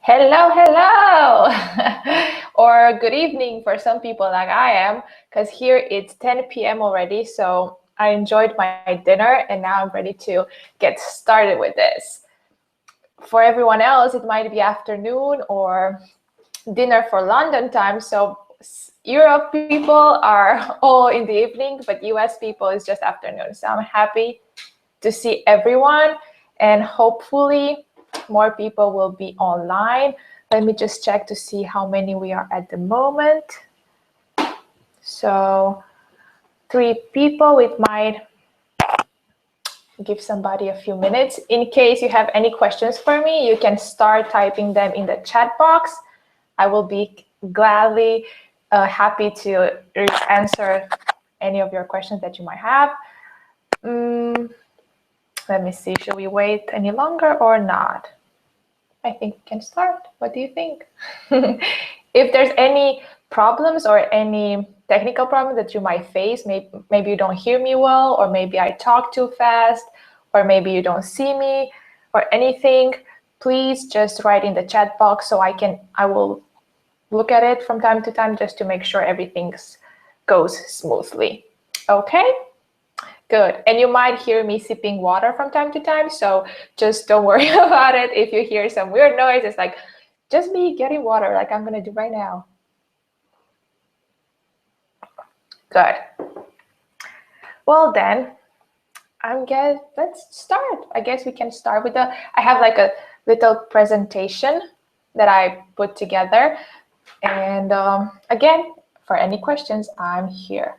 Hello, hello, or good evening for some people like I am, because here it's 10 p.m. already. So I enjoyed my dinner and now I'm ready to get started with this. For everyone else, it might be afternoon or dinner for London time. So Europe people are all in the evening, but US people is just afternoon. So I'm happy to see everyone, and hopefully more people will be online. Let me just check to see how many we are at the moment. So 3 people. We might give somebody a few minutes. In case you have any questions for me, you can start typing them in the chat box. I will be gladly happy to answer any of your questions that you might have. Let me see, should we wait any longer or not? I think we can start. What do you think? If there's any problems or any technical problem that you might face, maybe you don't hear me well, or maybe I talk too fast, or maybe you don't see me or anything, please just write in the chat box so I will look at it from time to time just to make sure everything goes smoothly. Okay? Good. And you might hear me sipping water from time to time, so just don't worry about it. If you hear some weird noise, it's like just me getting water like I'm gonna do right now. Good. Well then, let's start. I guess we can start with I have like a little presentation that I put together. And again, for any questions, I'm here.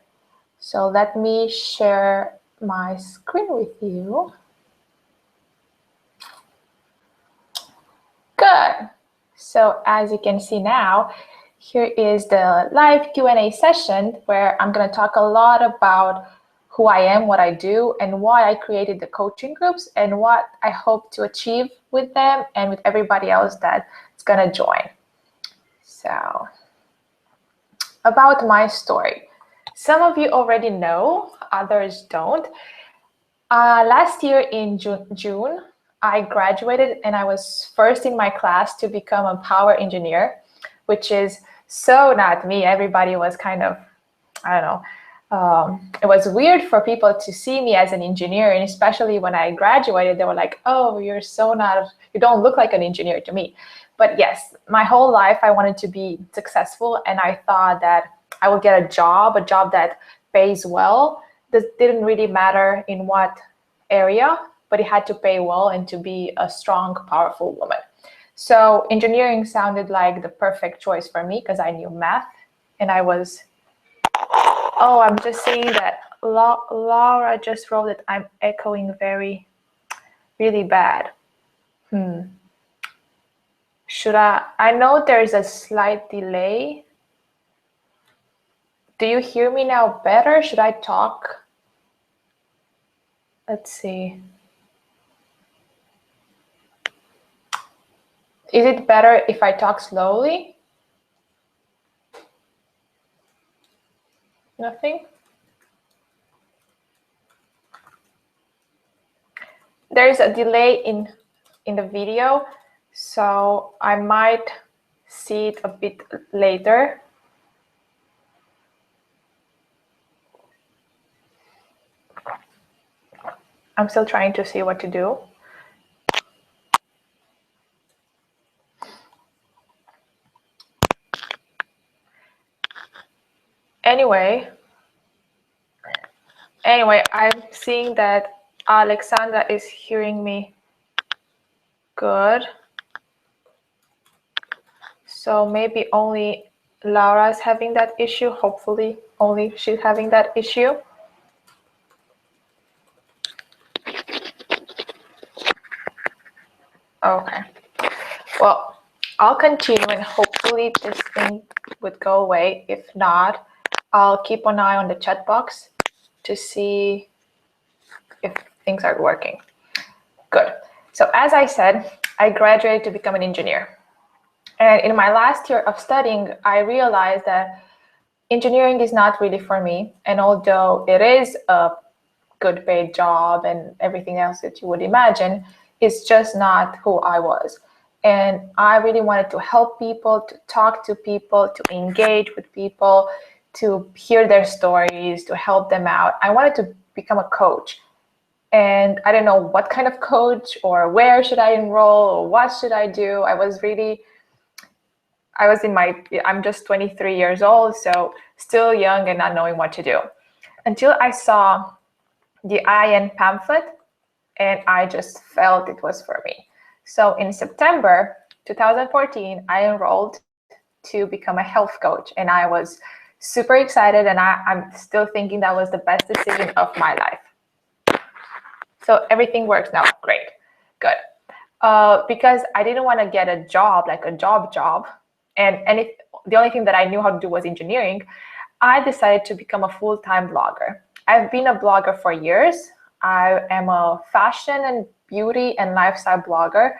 So let me share my screen with you. Good. So as you can see now, here is the live Q&A session where I'm going to talk a lot about who I am, what I do, and why I created the coaching groups, and what I hope to achieve with them and with everybody else that's going to join. So, about my story. Some of you already know, others don't. Last year in June, I graduated and I was first in my class to become a power engineer, which is so not me. Everybody was kind of, I don't know, it was weird for people to see me as an engineer, and especially when I graduated, they were like, oh, you don't look like an engineer to me. But yes, my whole life I wanted to be successful, and I thought that I would get a job that pays well. This didn't really matter in what area, but it had to pay well and to be a strong, powerful woman. So engineering sounded like the perfect choice for me because I knew math, and I was, oh, I'm just seeing that Laura just wrote that I'm echoing really bad. Should I know there's a slight delay. Do you hear me now better? Should I talk? Let's see. Is it better if I talk slowly? Nothing? There's a delay in the video, so I might see it a bit later. I'm still trying to see what to do. Anyway, I'm seeing that Alexandra is hearing me good. So maybe only Laura's having that issue. Hopefully only she's having that issue. Okay. Well, I'll continue and hopefully this thing would go away. If not, I'll keep an eye on the chat box to see if things are working. Good. So as I said, I graduated to become an engineer. And in my last year of studying, I realized that engineering is not really for me. And although it is a good paid job and everything else that you would imagine, it's just not who I was. And I really wanted to help people, to talk to people, to engage with people, to hear their stories, to help them out. I wanted to become a coach. And I don't know what kind of coach or where should I enroll or what should I do. I'm just 23 years old, so still young and not knowing what to do. Until I saw the IN pamphlet, and I just felt it was for me. So in September 2014, I enrolled to become a health coach, and I was super excited, and I'm still thinking that was the best decision of my life. So everything works now. Great. Good. Because I didn't want to get a job, like a job, and the only thing that I knew how to do was engineering, I decided to become a full-time blogger. I've been a blogger for years. I am a fashion and beauty and lifestyle blogger,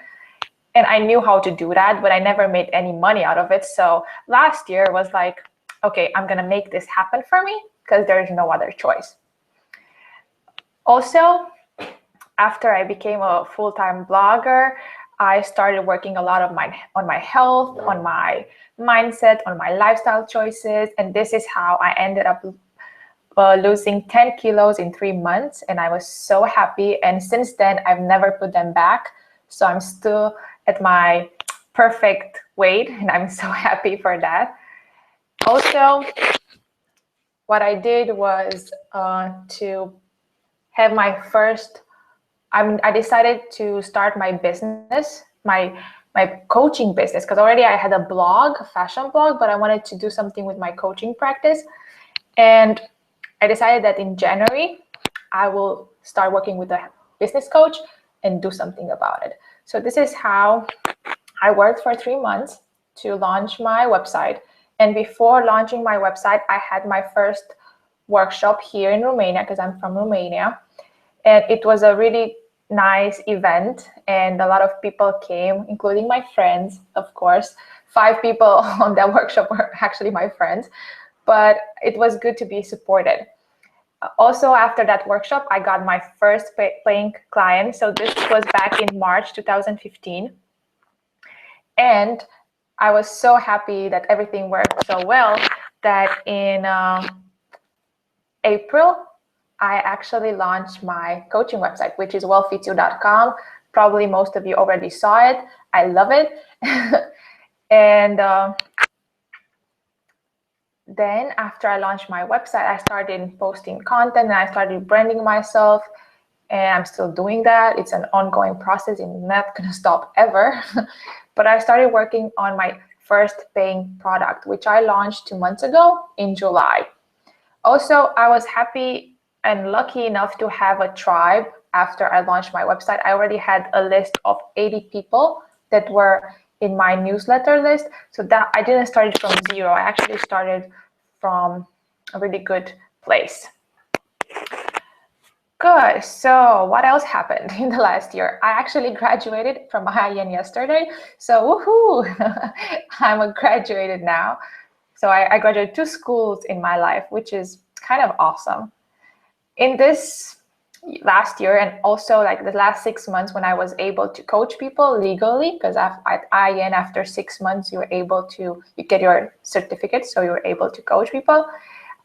and I knew how to do that, but I never made any money out of it. So last year was like, okay, I'm going to make this happen for me because there's no other choice. Also, after I became a full-time blogger, I started working a lot on my health, on my mindset, on my lifestyle choices, and this is how I ended up losing 10 kilos in 3 months, and I was so happy. And since then, I've never put them back. So I'm still at my perfect weight, and I'm so happy for that. Also, what I did was to have my first, I decided to start my business, my coaching business, because already I had a blog, a fashion blog, but I wanted to do something with my coaching practice. And I decided that in January, I will start working with a business coach and do something about it. So this is how I worked for 3 months to launch my website. And before launching my website, I had my first workshop here in Romania, because I'm from Romania. And it was a really nice event, and a lot of people came, including my friends, of course. 5 people on that workshop were actually my friends, but it was good to be supported. Also, after that workshop, I got my first paying client. So this was back in March 2015. And I was so happy that everything worked so well that in April, I actually launched my coaching website, which is wellfitsyou.com. Probably most of you already saw it. I love it. And then after I launched my website, I started posting content and I started branding myself. And I'm still doing that. It's an ongoing process and not going to stop ever. But I started working on my first paying product, which I launched 2 months ago in July. Also, I was happy and lucky enough to have a tribe after I launched my website. I already had a list of 80 people that were in my newsletter list. So that I didn't start it from zero. I actually started from a really good place. Good. So what else happened in the last year? I actually graduated from IN yesterday. So woohoo! I'm graduated now. So I graduated 2 schools in my life, which is kind of awesome. In this last year, and also like the last 6 months when I was able to coach people legally, because at IN after 6 months, you get your certificate, so you're able to coach people.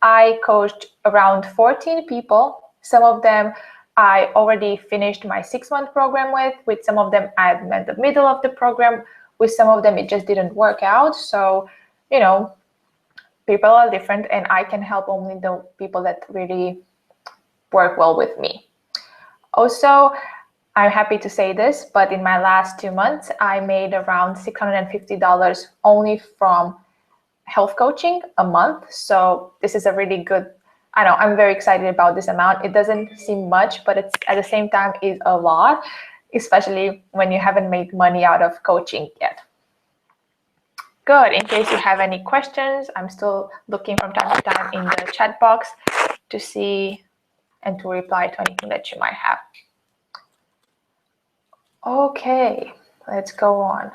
I coached around 14 people. Some of them I already finished my 6-month program with some of them I'm at the middle of the program, with some of them it just didn't work out. So, you know, people are different, and I can help only the people that really work well with me. Also, I'm happy to say this, but in my last 2 months, I made around $650 only from health coaching a month. So this is a really good, I know, I'm very excited about this amount. It doesn't seem much, but it's at the same time is a lot, especially when you haven't made money out of coaching yet. Good. In case you have any questions, I'm still looking from time to time in the chat box to see and to reply to anything that you might have. Okay, let's go on.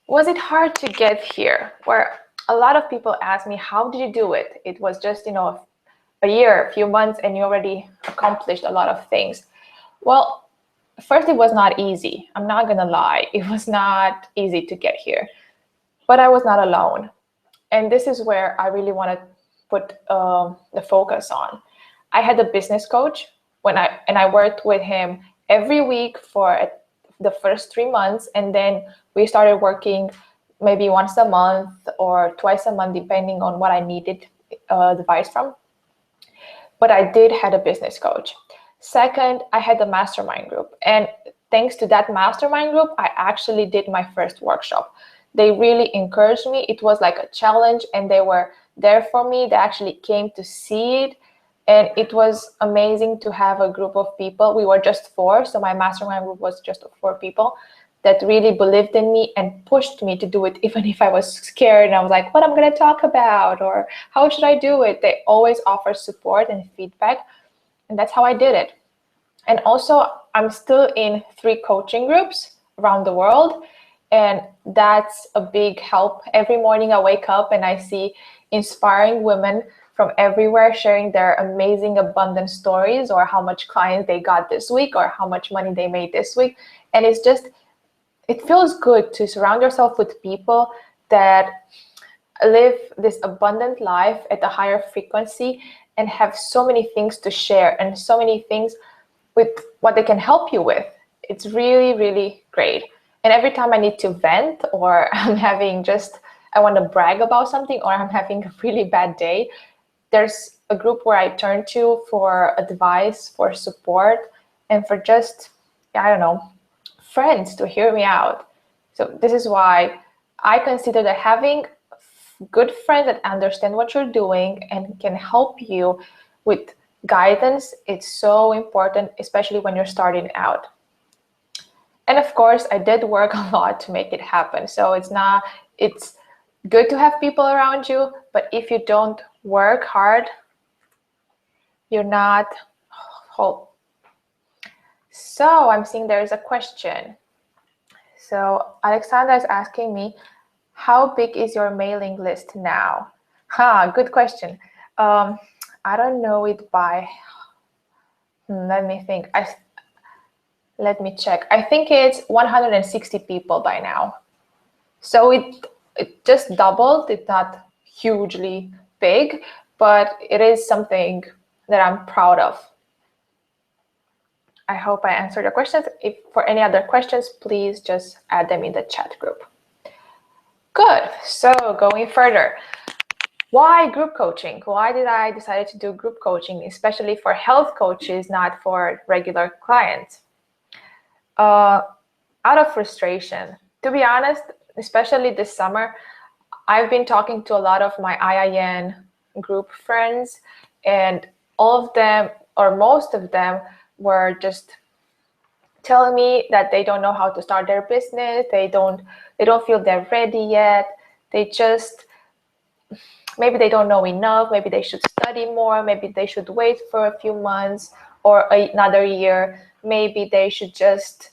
Was it hard to get here? Where a lot of people ask me, how did you do it? It was just, a year, a few months, and you already accomplished a lot of things. Well, first, it was not easy. I'm not gonna lie. It was not easy to get here, but I was not alone. And this is where I really want to put the focus on. I had a business coach I worked with him every week for the first 3 months, and then we started working maybe once a month or twice a month, depending on what I needed advice from. But I did had a business coach. Second, I had a mastermind group, and thanks to that mastermind group, I actually did my first workshop. They really encouraged me. It was like a challenge, and they were there for me. They actually came to see it, and it was amazing to have a group of people. We were just 4, so my mastermind group was just 4 people that really believed in me and pushed me to do it, even if I was scared and I was like, what I'm going to talk about, or how should I do it? They always offer support and feedback, and that's how I did it. And also, I'm still in 3 coaching groups around the world, and that's a big help. Every morning I wake up and I see inspiring women from everywhere sharing their amazing abundant stories, or how much clients they got this week, or how much money they made this week. And it feels good to surround yourself with people that live this abundant life at a higher frequency and have so many things to share and so many things with what they can help you with. It's really, really great. And every time I need to vent, or I want to brag about something, or I'm having a really bad day, there's a group where I turn to for advice, for support, and for just, I don't know, friends to hear me out. So this is why I consider that having good friends that understand what you're doing and can help you with guidance, it's so important, especially when you're starting out. And of course, I did work a lot to make it happen. So it's good to have people around you, but if you don't work hard, you're not whole. So I'm seeing there's a question. So Alexandra is asking me, how big is your mailing list now? Good question. I don't know it by, let me think. Let me check. I think it's 160 people by now. So it just doubled. It's not hugely big, but it is something that I'm proud of. I hope I answered your questions. If for any other questions, please just add them in the chat group. Good. So going further, why group coaching? Why did I decide to do group coaching, especially for health coaches, not for regular clients? Out of frustration. To be honest, especially this summer, I've been talking to a lot of my IIN group friends, and all of them, or most of them, were just telling me that they don't know how to start their business. They don't feel they're ready yet. Maybe they don't know enough. Maybe they should study more. Maybe they should wait for a few months or another year. Maybe they should just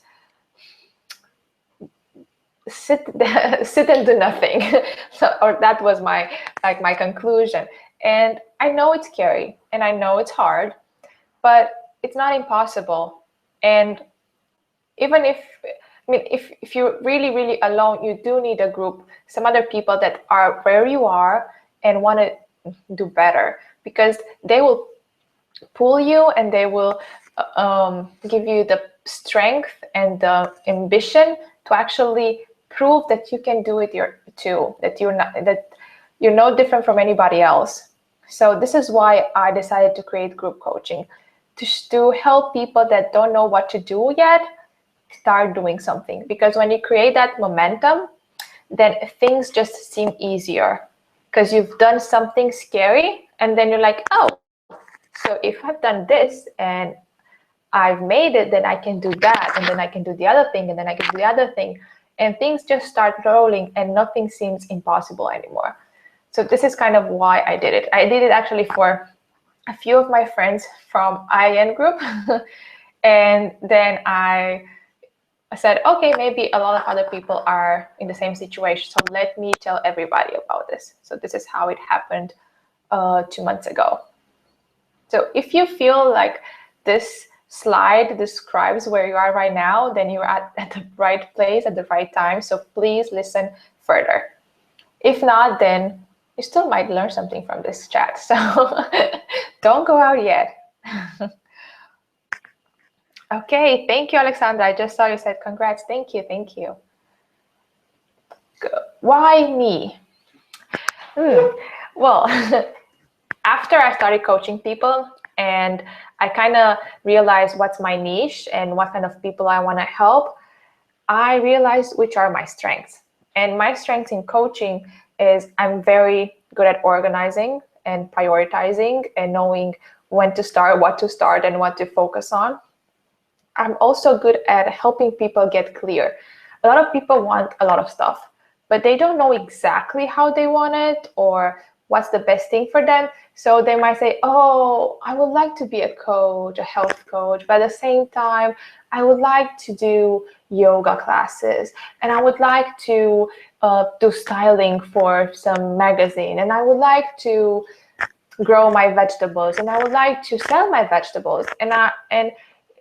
sit and do nothing. Or that was my conclusion. And I know it's scary and I know it's hard, but it's not impossible. And even if you're really, really alone, you do need a group, some other people that are where you are and want to do better, because they will pull you and they will give you the strength and the ambition to actually prove that you can do it too, that you're no different from anybody else. So this is why I decided to create group coaching, to help people that don't know what to do yet start doing something. Because when you create that momentum, then things just seem easier, because you've done something scary, and then you're like, oh, so if I've done this and I've made it, then I can do that, and then I can do the other thing, and then I can do the other thing, and things just start rolling and nothing seems impossible anymore. So this is kind of why I did it. I did it actually for a few of my friends from IIN group. And then I said, okay, maybe a lot of other people are in the same situation, so let me tell everybody about this. So this is how it happened 2 months ago. So if you feel like this slide describes where you are right now, then you're at the right place at the right time. So please listen further. If not, then you still might learn something from this chat. So don't go out yet. Okay, thank you, Alexandra. I just saw you said congrats. Thank you, thank you. Why me? Well, after I started coaching people and I kind of realized what's my niche and what kind of people I want to help, I realized which are my strengths. And my strengths in coaching is I'm very good at organizing and prioritizing and knowing when to start, what to start, and what to focus on. I'm also good at helping people get clear. A lot of people want a lot of stuff, but they don't know exactly how they want it or what's the best thing for them. So they might say, oh, I would like to be a coach, a health coach, but at the same time, I would like to do yoga classes, and I would like to do styling for some magazine, and I would like to grow my vegetables, and I would like to sell my vegetables. And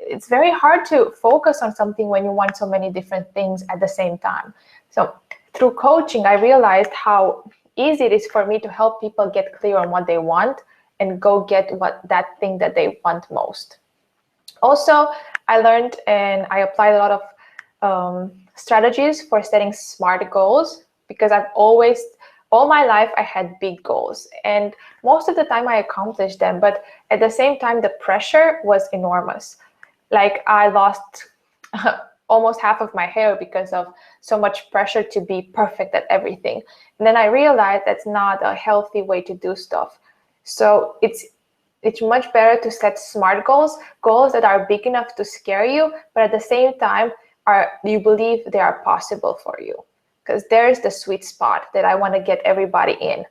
it's very hard to focus on something when you want so many different things at the same time. So through coaching, I realized how easy it is for me to help people get clear on what they want and go get that thing that they want most. Also, I learned and I applied a lot of strategies for setting smart goals, because all my life I had big goals, and most of the time I accomplished them, but at the same time the pressure was enormous. Like I lost almost half of my hair because of so much pressure to be perfect at everything. And then I realized that's not a healthy way to do stuff. So it's much better to set smart goals that are big enough to scare you, but at the same time you believe they are possible for you. Because there's the sweet spot that I want to get everybody in,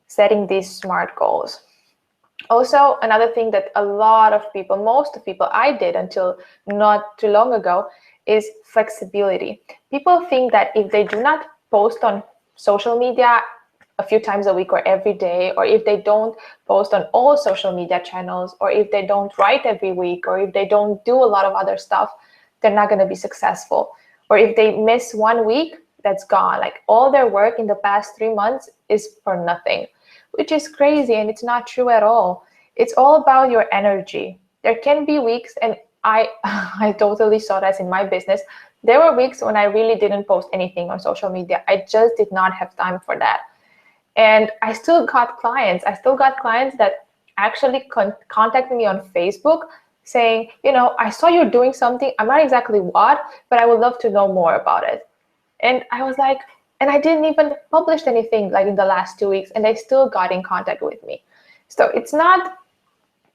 setting these smart goals. Also, another thing that most of people I did until not too long ago is flexibility. People think that if they do not post on social media a few times a week or every day, or if they don't post on all social media channels, or if they don't write every week, or if they don't do a lot of other stuff, they're not going to be successful. Or if they miss 1 week, that's gone. Like all their work in the past 3 months is for nothing, which is crazy, and it's not true at all. It's all about your energy. There can be weeks, and I totally saw that in my business. There were weeks when I really didn't post anything on social media. I just did not have time for that. And I still got clients. I still got clients that actually contacted me on Facebook saying, I saw you're doing something. I'm not exactly what, but I would love to know more about it. And I was like, and I didn't even publish anything like in the last 2 weeks, and they still got in contact with me. So it's not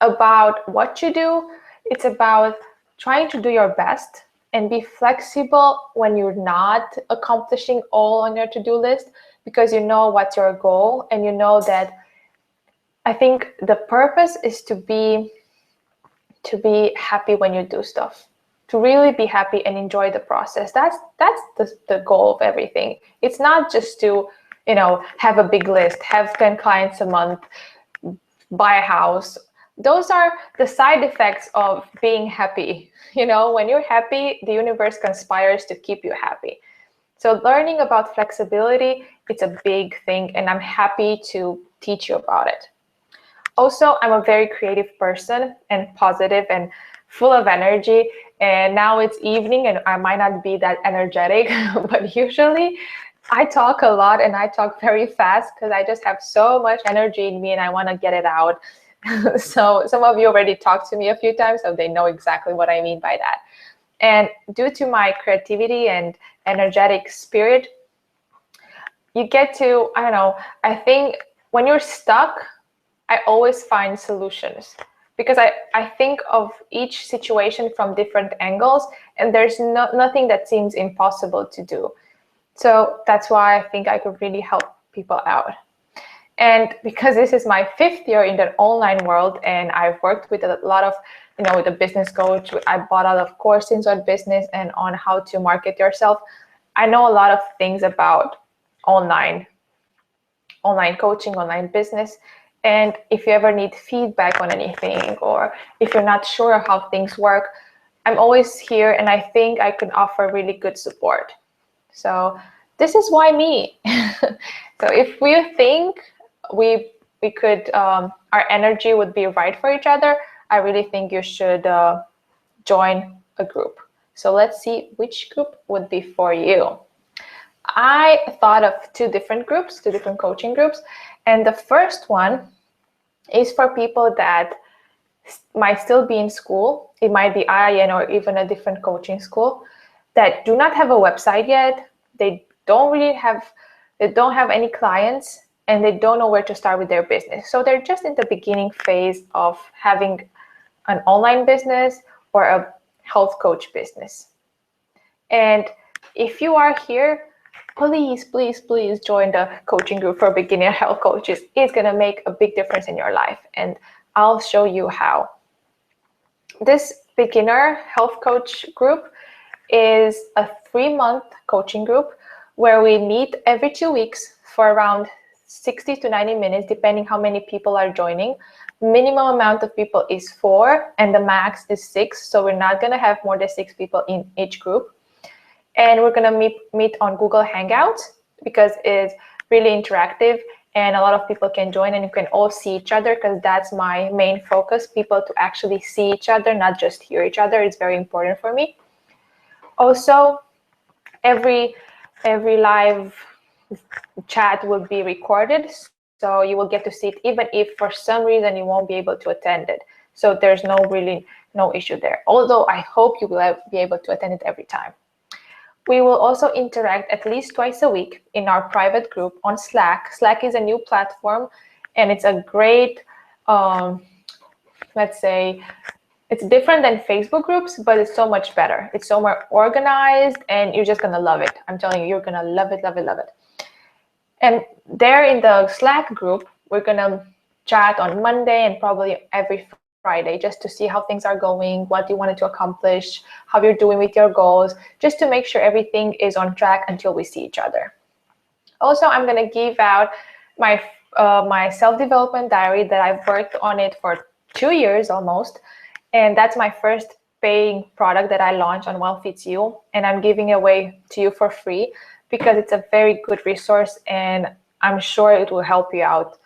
about what you do, it's about trying to do your best and be flexible when you're not accomplishing all on your to-do list, because you know what's your goal, and you know that I think the purpose is to be happy when you do stuff. To really be happy and enjoy the process. That's the goal of everything. It's not just to, have a big list, have 10 clients a month, buy a house. Those are the side effects of being happy. When you're happy, the universe conspires to keep you happy. So learning about flexibility, it's a big thing, and I'm happy to teach you about it. Also, I'm a very creative person and positive and full of energy. And now it's evening and I might not be that energetic, but usually I talk a lot and I talk very fast because I just have so much energy in me and I want to get it out. So some of you already talked to me a few times, so they know exactly what I mean by that. And due to my creativity and energetic spirit, you get to, I think when you're stuck, I always find solutions, because I think of each situation from different angles, and there's nothing that seems impossible to do. So that's why I think I could really help people out. And because this is my 5th year in the online world, and I've worked with a lot of, with a business coach, I bought a lot of courses on business and on how to market yourself. I know a lot of things about online coaching, online business. And if you ever need feedback on anything, or if you're not sure how things work, I'm always here, and I think I could offer really good support. So this is why me. So if we think we could, our energy would be right for each other, I really think you should join a group. So let's see which group would be for you. I thought of two different coaching groups. And the first one is for people that might still be in school. It might be IIN or even a different coaching school that do not have a website yet. They don't have any clients, and they don't know where to start with their business. So they're just in the beginning phase of having an online business or a health coach business. And if you are here, please join the coaching group for beginner health coaches. It's going to make a big difference in your life, and I'll show you how. This beginner health coach group is a 3-month coaching group where we meet every 2 weeks for around 60 to 90 minutes, depending how many people are joining. Minimum amount of people is 4, and the max is 6. So we're not going to have more than 6 people in each group. And we're going to meet on Google Hangouts because it's really interactive and a lot of people can join, and you can all see each other, because that's my main focus, people to actually see each other, not just hear each other. It's very important for me. Also, every live chat will be recorded, so you will get to see it even if for some reason you won't be able to attend it. So there's no issue there, although I hope you will be able to attend it every time. We will also interact at least twice a week in our private group on Slack. Slack is a new platform, and it's a great, let's say, it's different than Facebook groups, but it's so much better. It's so more organized, and you're just gonna love it. I'm telling you, you're gonna love it, love it, love it. And there in the Slack group, we're gonna chat on Monday and probably every Friday, just to see how things are going, what you wanted to accomplish, how you're doing with your goals, just to make sure everything is on track until we see each other. Also, I'm going to give out my self-development diary that I've worked on it for 2 years almost, and that's my first paying product that I launched on Well Fits You, and I'm giving away to you for free because it's a very good resource, and I'm sure it will help you out.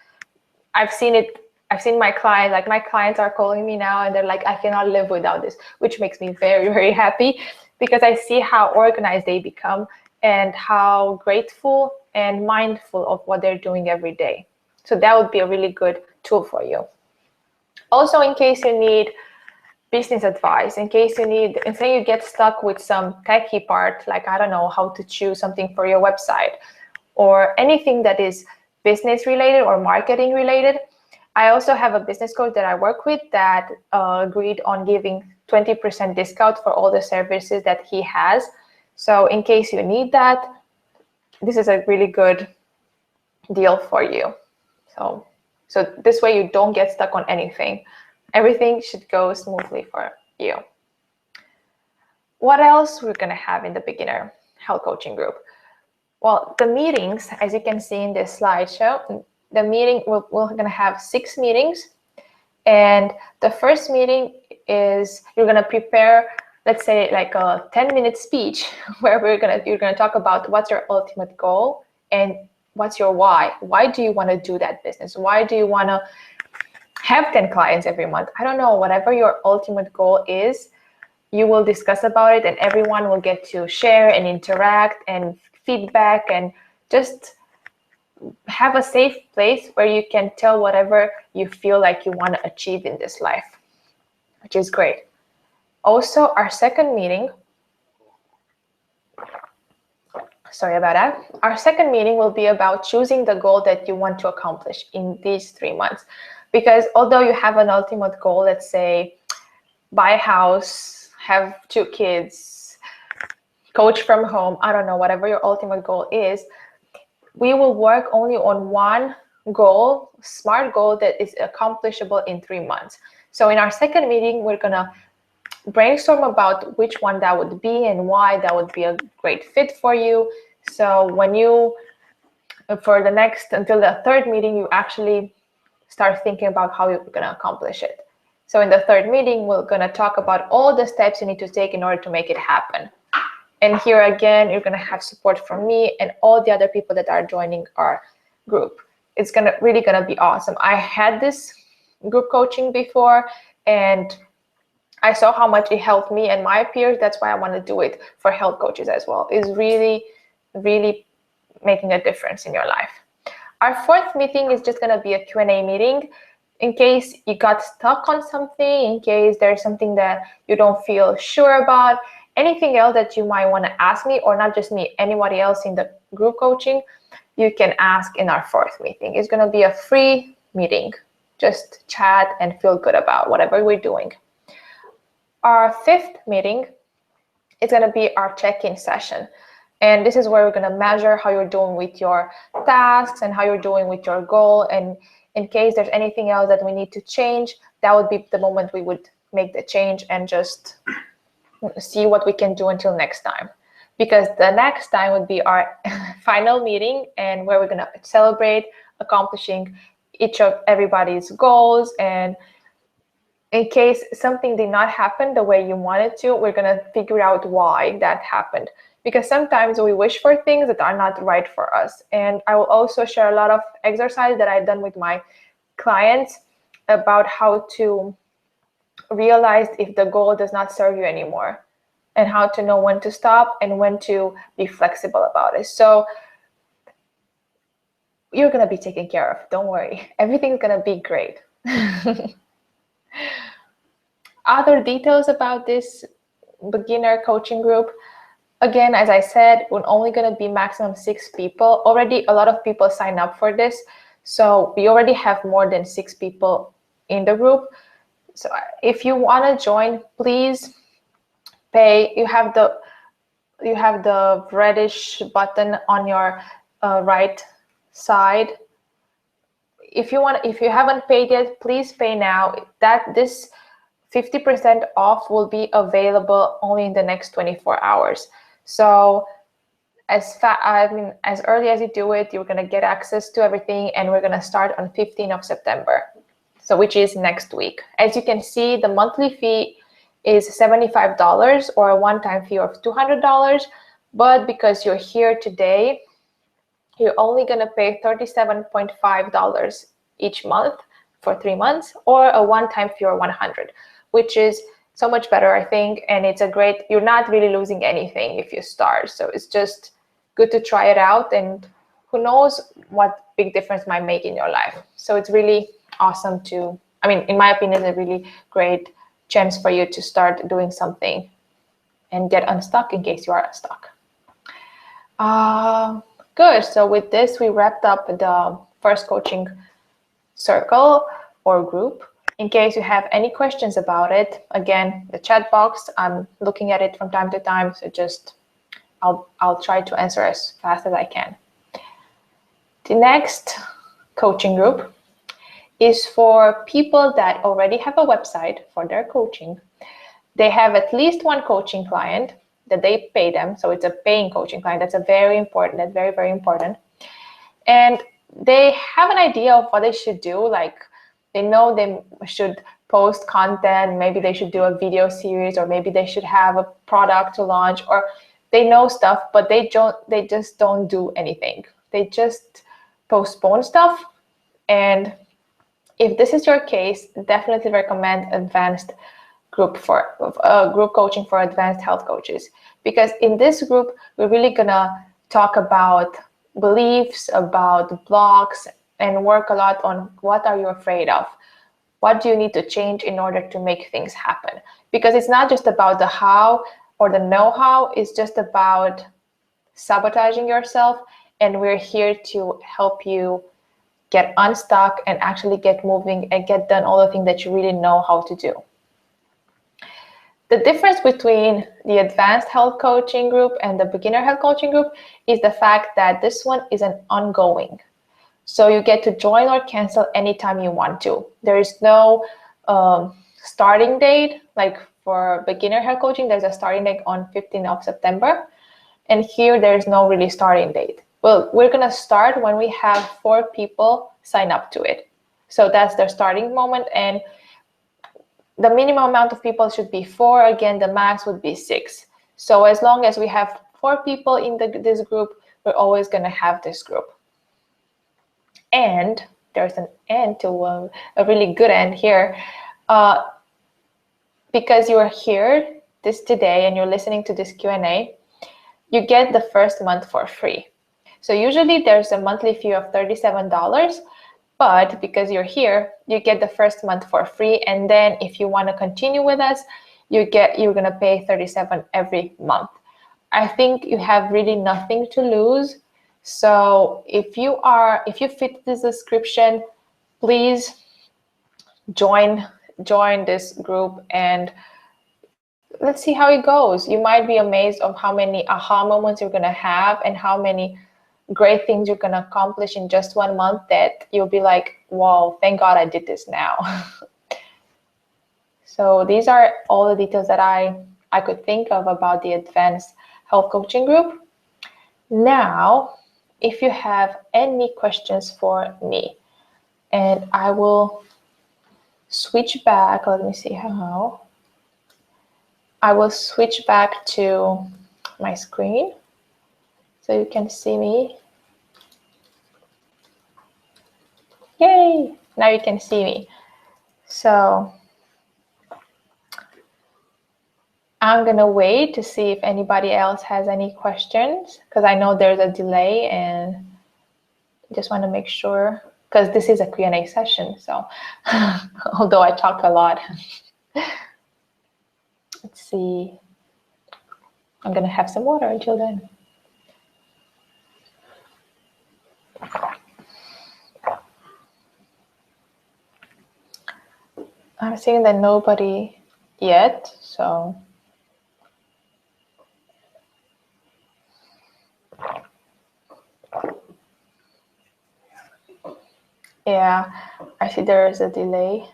I've seen my clients, like my clients are calling me now and they're like, I cannot live without this, which makes me very, very happy because I see how organized they become and how grateful and mindful of what they're doing every day. So that would be a really good tool for you. Also, in case you need business advice, in case you need, and say you get stuck with some techie part, like, I don't know, how to choose something for your website or anything that is business related or marketing related, I also have a business coach that I work with that agreed on giving 20% discount for all the services that he has. So in case you need that, this is a really good deal for you. So this way you don't get stuck on anything. Everything should go smoothly for you. What else we're gonna have in the beginner health coaching group? Well, the meetings, as you can see in this slideshow, the meeting, we're going to have 6 meetings. And the first meeting is you're going to prepare, let's say, like a 10-minute speech where you're going to talk about what's your ultimate goal and what's your why. Why do you want to do that business? Why do you want to have 10 clients every month? I don't know, whatever your ultimate goal is, you will discuss about it, and everyone will get to share and interact and feedback and just have a safe place where you can tell whatever you feel like you want to achieve in this life, which is great. Also, our second meeting, sorry about that. Our second meeting will be about choosing the goal that you want to accomplish in these 3 months. Because although you have an ultimate goal, let's say buy a house, have 2 kids, coach from home, I don't know, whatever your ultimate goal is, we will work only on one goal, SMART goal, that is accomplishable in 3 months. So in our second meeting, we're gonna brainstorm about which one that would be and why that would be a great fit for you. So when you, for the next, until the third meeting, you actually start thinking about how you're going to accomplish it. So in the third meeting, we're going to talk about all the steps you need to take in order to make it happen. And here again, you're going to have support from me and all the other people that are joining our group. It's really going to be awesome. I had this group coaching before, and I saw how much it helped me and my peers. That's why I want to do it for health coaches as well. It's really, really making a difference in your life. Our fourth meeting is just going to be a Q&A meeting. In case you got stuck on something, in case there's something that you don't feel sure about, anything else that you might want to ask me, or not just me, anybody else in the group coaching, you can ask in our fourth meeting. It's going to be a free meeting. Just chat and feel good about whatever we're doing. Our fifth meeting is going to be our check-in session. And this is where we're going to measure how you're doing with your tasks and how you're doing with your goal. And in case there's anything else that we need to change, that would be the moment we would make the change and just see what we can do until next time. Because the next time would be our final meeting, and where we're going to celebrate accomplishing each of everybody's goals. And in case something did not happen the way you wanted to, we're going to figure out why that happened. Because sometimes we wish for things that are not right for us. And I will also share a lot of exercises that I've done with my clients about how to realize if the goal does not serve you anymore, and how to know when to stop and when to be flexible about it. So you're going to be taken care of. Don't worry. Everything's going to be great. Other details about this beginner coaching group. Again, as I said, we're only going to be maximum 6 people. Already a lot of people sign up for this. So we already have more than 6 people in the group. So if you want to join, please pay. You have the reddish button on your right side. If you haven't paid yet, please pay now. This 50% off will be available only in the next 24 hours. So as early as you do it, you're going to get access to everything, and we're going to start on 15th of September, so which is next week. As you can see, the monthly fee is $75 or a one-time fee of $200, but because you're here today, you're only going to pay $37.5 each month for 3 months, or a one-time fee of $100, which is so much better, I think. And it's you're not really losing anything if you start. So it's just good to try it out, and who knows what big difference might make in your life. So it's really awesome in my opinion, it's a really great chance for you to start doing something and get unstuck in case you are unstuck. Good. So with this, we wrapped up the first coaching circle or group. In case you have any questions about it, again, the chat box, I'm looking at it from time to time. So I'll try to answer as fast as I can. The next coaching group is for people that already have a website for their coaching. They have at least one coaching client that they pay them. So it's a paying coaching client. That's very, very important. And they have an idea of what they should do. Like, they know they should post content. Maybe they should do a video series, or maybe they should have a product to launch, or they know stuff, but they just don't do anything. They just postpone stuff. And if this is your case, definitely recommend advanced group coaching for advanced health coaches, because in this group, we're really gonna talk about beliefs, about blocks, and work a lot on what are you afraid of? What do you need to change in order to make things happen? Because it's not just about the how or the know-how, it's just about sabotaging yourself. And we're here to help you get unstuck and actually get moving and get done all the things that you really know how to do. The difference between the advanced health coaching group and the beginner health coaching group is the fact that this one is an ongoing. So you get to join or cancel anytime you want to. There is no starting date. Like for beginner health coaching, there's a starting date on 15th of September. And here there's no really starting date. Well, we're gonna start when we have 4 people sign up to it. So that's their starting moment. And the minimum amount of people should be 4. Again, the max would be 6. So as long as we have 4 people in this group, we're always going to have this group. And there's an end to a really good end here. Because you are here today and you're listening to this Q&A, you get the first month for free. So usually there's a monthly fee of $37, but because you're here, you get the first month for free. And then if you want to continue with us, you're going to pay $37 every month. I think you have really nothing to lose. So if you fit this description, please join this group and let's see how it goes. You might be amazed of how many aha moments you're going to have and how many great things you're going to accomplish in just 1 month that you'll be like, wow, thank God I did this now. So these are all the details that I could think of about the Advanced Health Coaching Group. Now, if you have any questions for me, and I will switch back, let me see how. I will switch back to my screen so you can see me. Yay! Now you can see me. So I'm gonna wait to see if anybody else has any questions because I know there's a delay and just want to make sure because this is a Q&A session. So although I talk a lot, let's see. I'm gonna have some water until then. I'm seeing that nobody yet, so. Yeah, I see there is a delay.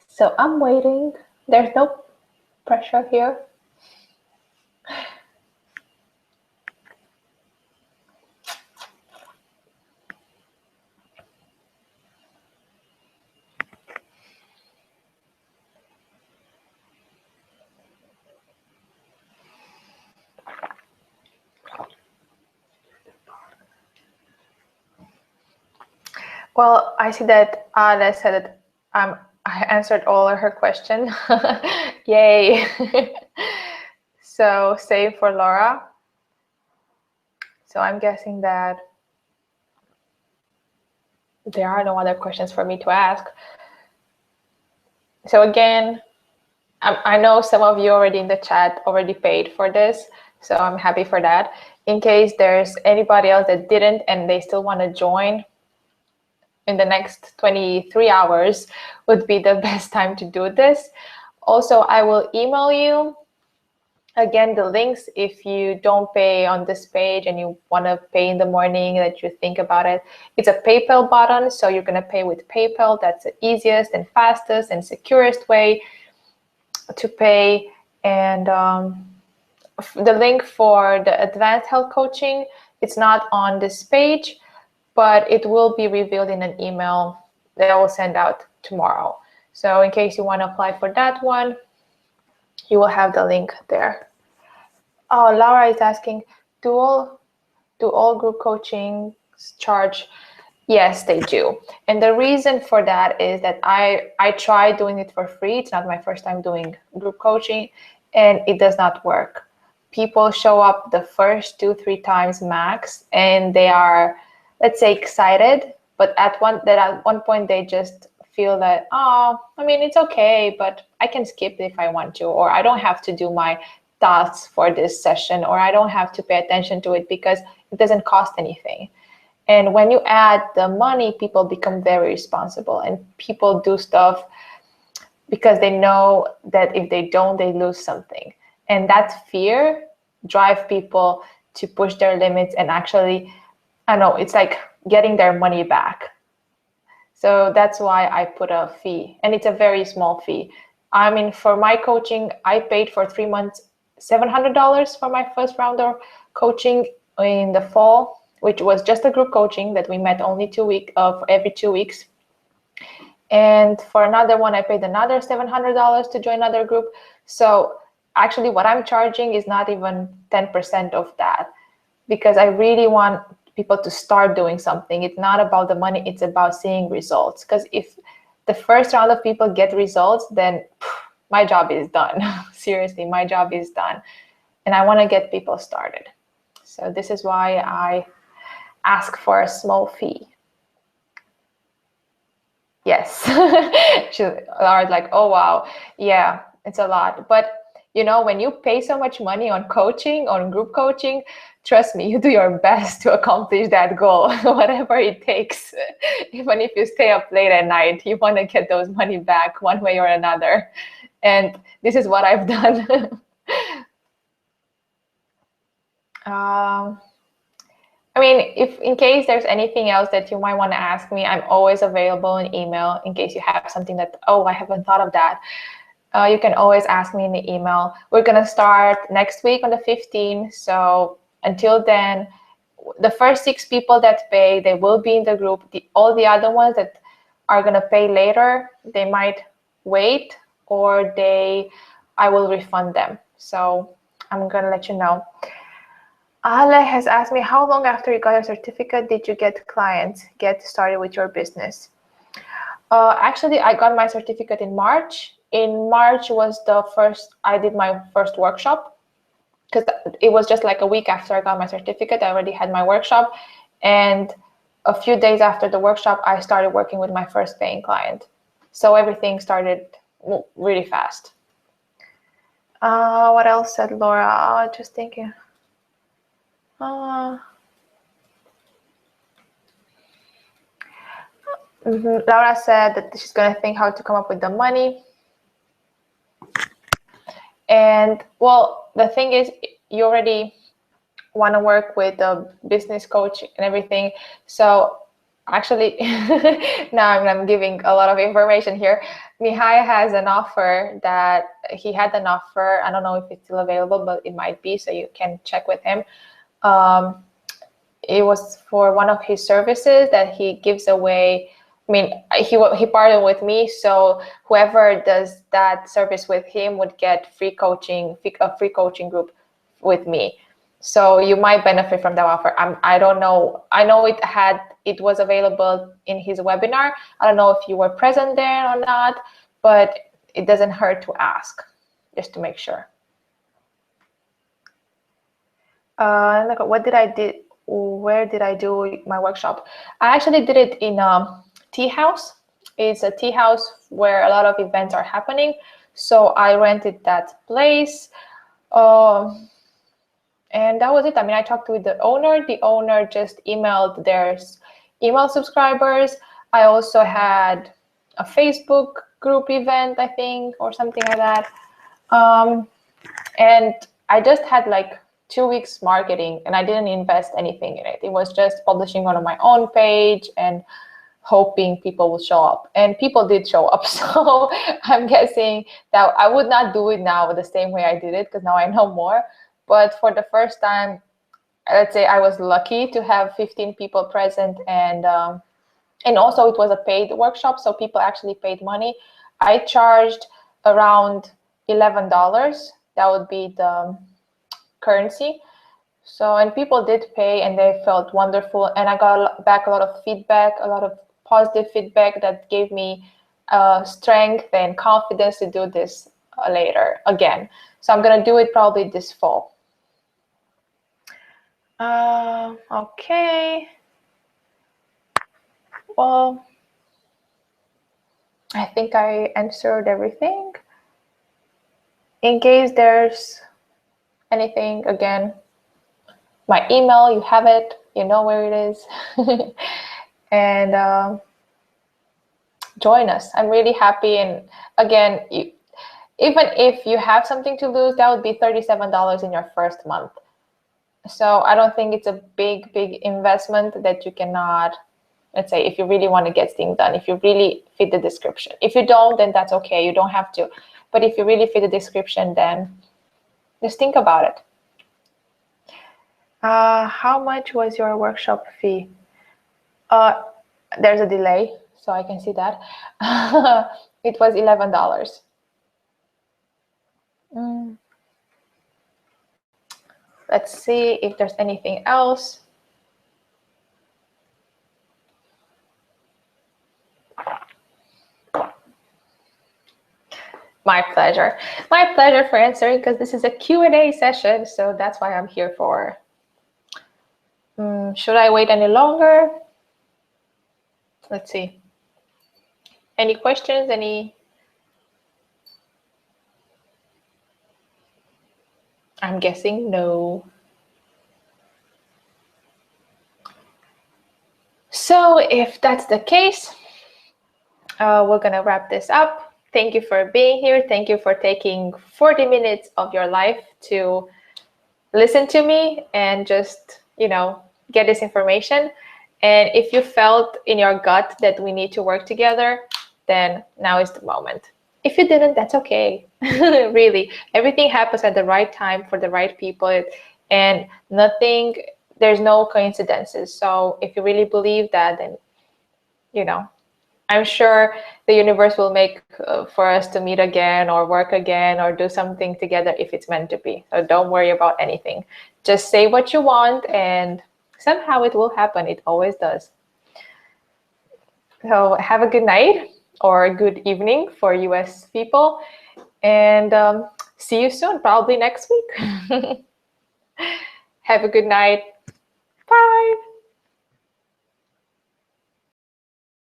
So I'm waiting. There's no pressure here. Well, I see that Ale said that I answered all of her questions. Yay. So same for Laura. So I'm guessing that there are no other questions for me to ask. So again, I know some of you already in the chat already paid for this, so I'm happy for that. In case there's anybody else that didn't and they still want to join, in the next 23 hours would be the best time to do this. Also, I will email you again the links if you don't pay on this page and you want to pay in the morning that you think about it. It's a PayPal button, so you're going to pay with PayPal. That's the easiest and fastest and securest way to pay. And the link for the Advanced Health Coaching, it's not on this page, but it will be revealed in an email that I will send out tomorrow. So in case you want to apply for that one, you will have the link there. Oh, Laura is asking, do all group coaching charge? Yes, they do. And the reason for that is that I tried doing it for free. It's not my first time doing group coaching, and it does not work. People show up the first 2-3 times max, and they are, let's say, excited, but at one point they just feel that, oh, I mean, it's okay, but I can skip if I want to, or I don't have to do my tasks for this session, or I don't have to pay attention to it because it doesn't cost anything. And when you add the money, people become very responsible, and people do stuff because they know that if they don't, they lose something. And that fear drives people to push their limits and actually, I know, it's like getting their money back. So that's why I put a fee, and it's a very small fee. I mean, for my coaching, I paid for 3 months, $700 for my first round of coaching in the fall, which was just a group coaching that we met only every 2 weeks. And for another one, I paid another $700 to join another group. So actually what I'm charging is not even 10% of that, because I really want people to start doing something. It's not about the money, it's about seeing results. Because if the first round of people get results, then my job is done. Seriously, my job is done. And I want to get people started. So this is why I ask for a small fee. Yes. Laura's like, oh, wow. Yeah, it's a lot. But you know, when you pay so much money on coaching, on group coaching, trust me, you do your best to accomplish that goal, whatever it takes. Even if you stay up late at night, you want to get those money back one way or another. And this is what I've done. I mean, if in case there's anything else that you might want to ask me, I'm always available in email in case you have something that, oh, I haven't thought of that. You can always ask me in the email. We're going to start next week on the 15th. So until then, the first 6 people that pay, they will be in the group. All the other ones that are going to pay later, they might wait, or I will refund them. So I'm going to let you know. Ale has asked me, how long after you got your certificate did you get clients, get started with your business? Actually, I got my certificate in March. In March was the first, I did my first workshop, because it was just like a week after I got my certificate. I already had my workshop. And a few days after the workshop, I started working with my first paying client. So everything started really fast. What else said Laura? Just thinking. Laura said that she's going to think how to come up with the money. And well, the thing is, you already want to work with a business coach and everything. So actually, now I'm giving a lot of information here. Mihai has an offer that he had an offer. I don't know if it's still available, but it might be, so you can check with him. It was for one of his services that he gives away. I mean, he partnered with me, so whoever does that service with him would get free coaching, a free coaching group with me. So you might benefit from that offer. I don't know. I know it was available in his webinar. I don't know if you were present there or not, but it doesn't hurt to ask, just to make sure. Look, what did I do? Where did I do my workshop? I actually did it in Tea House. It's a tea house where a lot of events are happening. So I rented that place. And that was it. I mean, I talked with the owner. The owner just emailed their email subscribers. I also had a Facebook group event, I think, or something like that. And I just had like 2 weeks marketing, and I didn't invest anything in it. It was just publishing on my own page and hoping people will show up. And people did show up. So I'm guessing that I would not do it now the same way I did it, because now I know more. But for the first time, let's say I was lucky to have 15 people present, and also it was a paid workshop, so people actually paid money. I charged around $11. That would be the currency. So, and people did pay, and they felt wonderful. And I got back a lot of feedback, a lot of positive feedback that gave me strength and confidence to do this later again. So I'm gonna do it probably this fall. Okay. Well, I think I answered everything. In case there's anything, again, my email, you have it, you know where it is. And join us. I'm really happy. And again, even if you have something to lose, that would be $37 in your first month. So I don't think it's a big investment that you cannot Let's say if you really want to get things done, if you really fit the description. If you don't, then that's okay. You don't have to. But if you really fit the description, then just think about it. How much was your workshop fee? There's a delay, so I can see that. It was $11. Let's see if there's anything else. My pleasure. My pleasure for answering, because this is a Q&A session, so that's why I'm here for. Should I wait any longer? Let's see. Any questions? Any? I'm guessing no. So if that's the case, we're gonna wrap this up. Thank you for being here. Thank you for taking 40 minutes of your life to listen to me and just, get this information. And if you felt in your gut that we need to work together, then now is the moment. If you didn't, that's okay. Really, everything happens at the right time for the right people, and there's no coincidences. So if you really believe that, then, I'm sure the universe will make for us to meet again or work again or do something together if it's meant to be. So don't worry about anything. Just say what you want and somehow it will happen. It always does. So have a good night or a good evening for US people. And see you soon, probably next week. Have a good night. Bye.